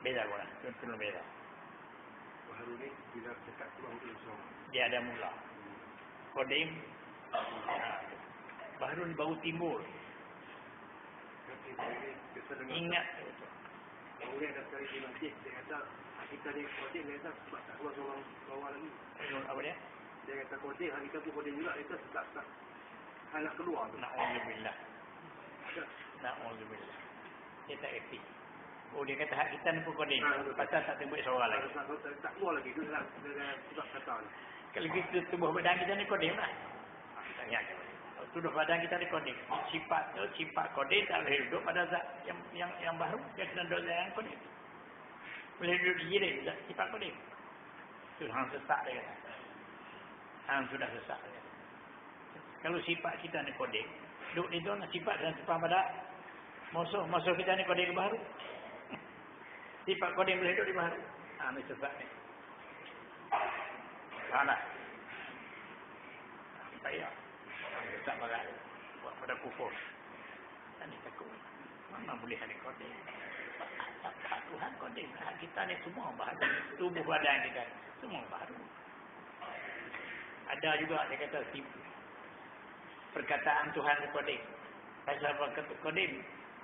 Beza pula. Contoh beza. Baharu ni bila dekat keluar huruf suara. Dia ada mula. Koding. Baharu ni baru timbul. Ingat. Boleh ada sekali di masjid. Dia kata kita ni koding. Dia kata sebab tak keluar suara bawah lagi. Apa dia? Dia kata koding. Kita pun koding juga. Dia kata sebab tak nak keluar tu. Na'udzubillah. Na'udzubillah. Dia tak etik. Oh, dia kata hak kita ni pun koding. Pasal tak timbul suara lagi. Tak keluar lagi. Dia sebab kata ni. Kalau kita tubuh badan kita ni koding lah. Tanya. Tubuh badan kita ni koding. Sifat koding tak boleh duduk pada zat yang baru. Dia kena duduk zat yang koding. Boleh duduk di jirim zat sifat koding. Itu hang sesak dia kata. Hang sudah sesak dia kata. Kalau sifat kita ni koding. Duduk di dalam sifat dan sifat pada musuh kita ni koding baru. Sifat koding boleh duduk di baru. Ini sesak ni. Salah. Payah. Tak bagai buat pada kufur. Ini takut. Mana boleh ada koding. Hak Tuhan kodim. Hak kita ni semua baru. Tubuh badan kita semua baru. Ada juga dia kata tipu. Perkataan Tuhan itu kodim. Pasal kodim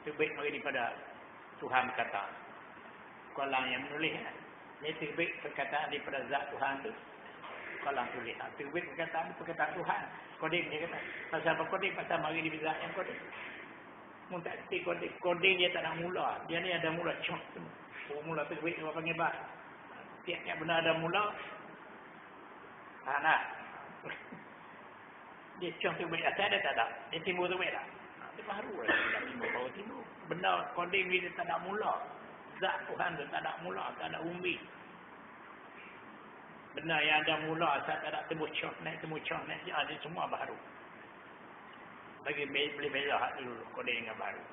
itu baik mari daripada Tuhan kata. Kolang yang menulis. Dia terbaik perkataan daripada zat Tuhan tu. Kolang tulis. Terbaik perkataan Tuhan. Kodim dia kata. Pasal apa kodim? Pasal mari di zat yang kodim. Mun tak erti kodim dia tak nak mula. Dia ni ada mula cok tu. Mula terbaik dia panggil bah. Tiap-tiap benda ada mula. Nak. Dia cok terbaik asal dia tak ada. Dia timbul terbaik tak? Dia baru lah. Dia timbul baru timbul. Benda kodim dia tak ada mula. Zat Tuhan tu tak ada mula, tak ada umbi. Benda yang ada mula, asal tak ada temucah naik, dia semua baru. Bagi boleh beza hak dulu, koding dengan baru.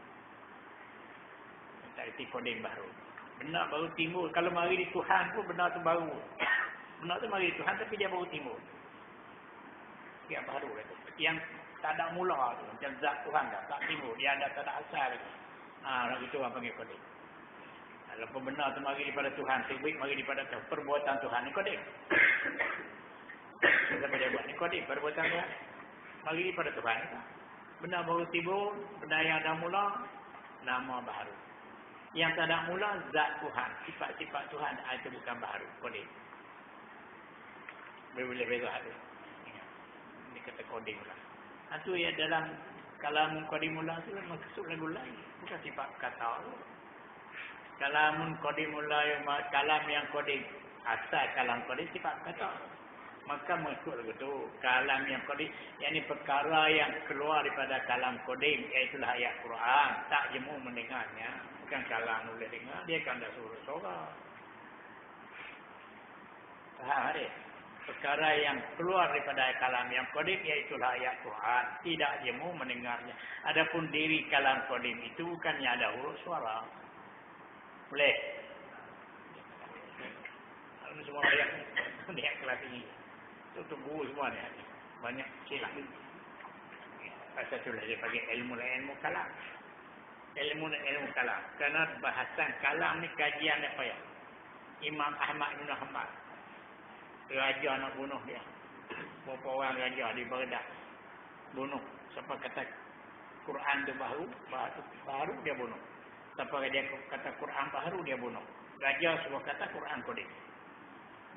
Tak erti koding baru. Benda baru timbul. Kalau mari di Tuhan pun benda tu baru. Benda tu mari di Tuhan tapi dia baru timbul. Dia baru lah tu. Yang tak ada mula tu. Macam zat Tuhan tak timbul. Dia ada tak ada asal. Lalu itu orang panggil koding. Kalau benar tu mari daripada Tuhan, terbaik mari daripada Tuhan. Perbuatan Tuhan ni koding. Siapa dia buat ni koding, perbuatan Tuhan. Mari daripada Tuhan. Benda baru timbul, benda yang ada mula, nama baru. Yang tak ada mula, zat Tuhan. Sifat-sifat Tuhan, itu bukan baru, koding. Boleh beza tu. Ini kata koding lah. Itu ya dalam kalam koding mula tu maksud lagu lain. Bukan sifat kata tu. Kalamun kodim mulai kalam yang kodim asal kalam kodim sifat kata maka maksud begitu kalam yang kodim yakni perkara yang keluar daripada kalam kodim iaitu ayat Quran tak jemu mendengarnya bukan kalam boleh dengar dia kan dah suruh suara faham tak perkara yang keluar daripada kalam yang kodim iaitu ayat Quran tidak jemu mendengarnya adapun diri kalam kodim itu bukannya ada huruf suara. Boleh. Kalau semua banyak kelas ini. Itu tunggu semua ni. Banyak silap. Pasal itulah dia panggil ilmu kalam. Ilmu kalam. Kerana bahasan kalam ni kajian apa ya? Imam Ahmad bin Hanbal. Raja nak bunuh dia. Berapa orang raja di Baghdad. Bunuh. Siapa kata Quran tu baru dia bunuh. Siapa dia kata Quran baru dia bunuh. Raja semua kata Quran kodim.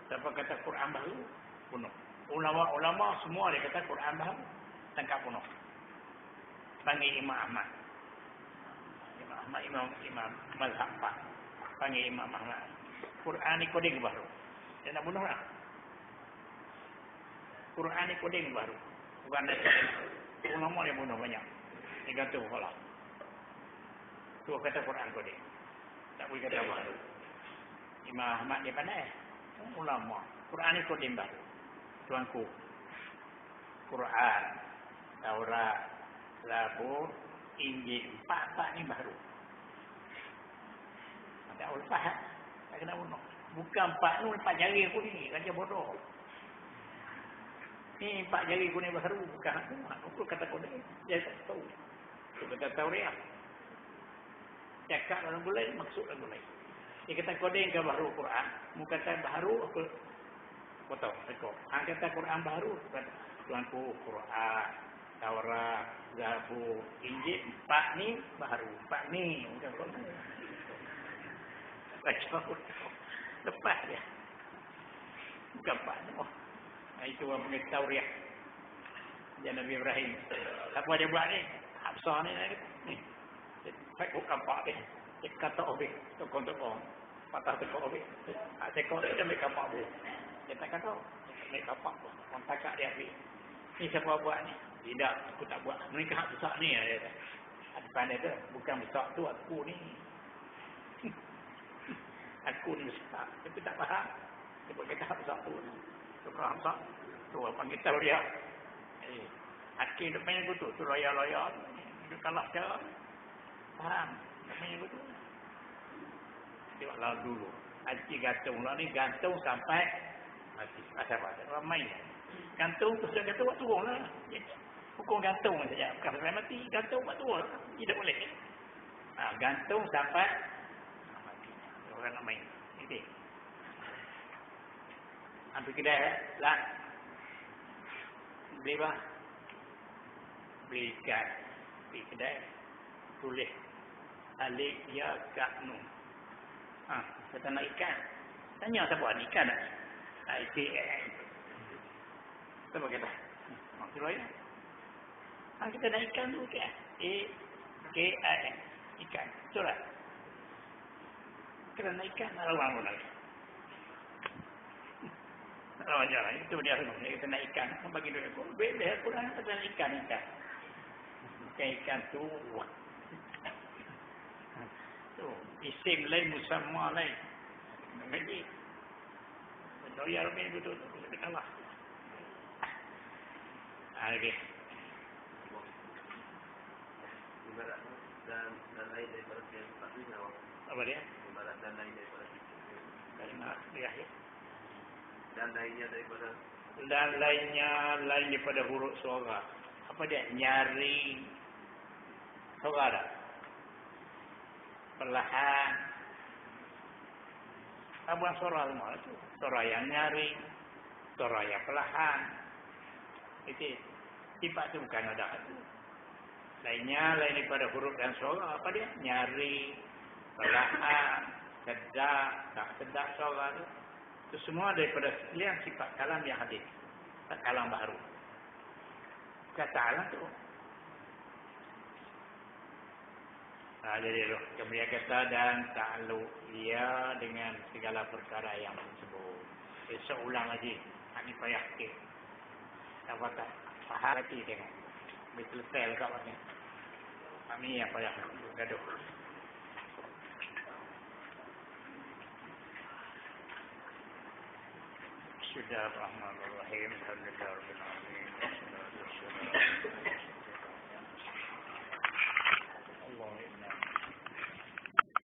Siapa kata Quran baru bunuh. Ulama semua dia kata Quran baru tangkap bunuh. Panggil Imam Ahmad. Imam mazhab Pak. Panggil Imam Ahmad. Quran ni kodim baru. Dia nak bunuh lah. Quran ni kodim baru. Bukan dia. Ulama dia bunuh banyak. Dia gantung kepala. Tu kata Quran kodim. Tak boleh kata baru. Imam Ahmad dia pandai. Ulama. Quran ni kodim baru. Tuanku. Quran, Taurat, Zabur, Injil. Empat ni baru. Tak boleh faham. Tak kena bunuh. Bukan empat jari aku ni. Raja bodoh. Ni empat jari aku ni baru. Bukan aku. Aku kata kodim. Dia tak tahu. Itu kata Taurat. Cakap dalam gulai, maksud dalam gulai. Dia kata kodeng ke baru Quran. Mu kata baru, aku potong. Hang kata Quran baru, kata tuanku Quran, Taurat, Zabur, Injil, empat ni baru. Empat ni, bukan Quran. Baca lepas dia. Bukan empat ni. Itu orang panggil Taurat. Dia Nabi Ibrahim. Apa dia buat ni? Hafsah ni. Phải buộc cầm bọ đi, cái cắt tóc đi, tôi còn patah tekok đi, tekok itu mereka pak bu, kita kata mereka pak, kontak dia bi, ini siapa buat ni? Tidak, aku tak buat, mereka hak besar ni ada, ada pandai tu, bukan besar tu aku ni, aku ni besar, tapi tak faham, sebab kita hak besar tu, tu faham tak? Tu apa kita lihat, akhir depan aku tu loyal, itu kalah cara. Faham? Namanya betul. Tengoklah dulu. Haji gantung lah ni. Gantung sampai mati. Asal-asal. Ramai. Gantung, terus gantung buat turun lah. Hukum gantung saja. Bukan sampai mati. Gantung buat turun. Tidak boleh. Gantung sampai orang nak main. Itu. Ambil kedai lah. Beli apa? Beli ikan. Beli kedai. Tulis. Alif ya kak nun. Kata nak ikan. Tanya siapa ada ikan tak? IKN. Siapa kata? Maksud saya. Kita nak ikan tu kan? A-K-I-N. Ikan. Betul tak? Kita nak ikan. Nak lawan pun lagi. Nak lawan jalan. Itu dia semua. Kita nak ikan. Bagi duit aku. Bebek aku lah. Kita nak ikan. Ikan tu. Tu. Isim lain. Musamma lain. Majid. Doyar ni betul. Allah. Okey. Ibarat dan lain daripada yang sepatutnya. Apa dia? Ibarat dan lain daripada Kalimat dia. dan lainnya daripada Dan lainnya lain daripada huruf suara. Apa dia? Nyaring. Suara tak? Perlahan. Abang suara semua itu. Suara yang nyaring. Suara yang perlahan. Itu. Sifat itu bukan ada itu. Lainnya lain daripada huruf dan suara. Apa dia? Nyaring. Perlahan. Sedap. Tak sedap suara itu. Itu semua daripada sekalian sifat kalam yang hadir. Kalam baru. Kata alam tu. Jadi kemudian kata dan ta'alluq ia dengan segala perkara yang tersebut. Seulang lagi. Ini payah sikit. Apa tak? Faham lagi tengok. Betul selesai kat mana. Kami yang payah gaduh. Bismillahirrahmanirrahim. Alhamdulillahirabbil alamin.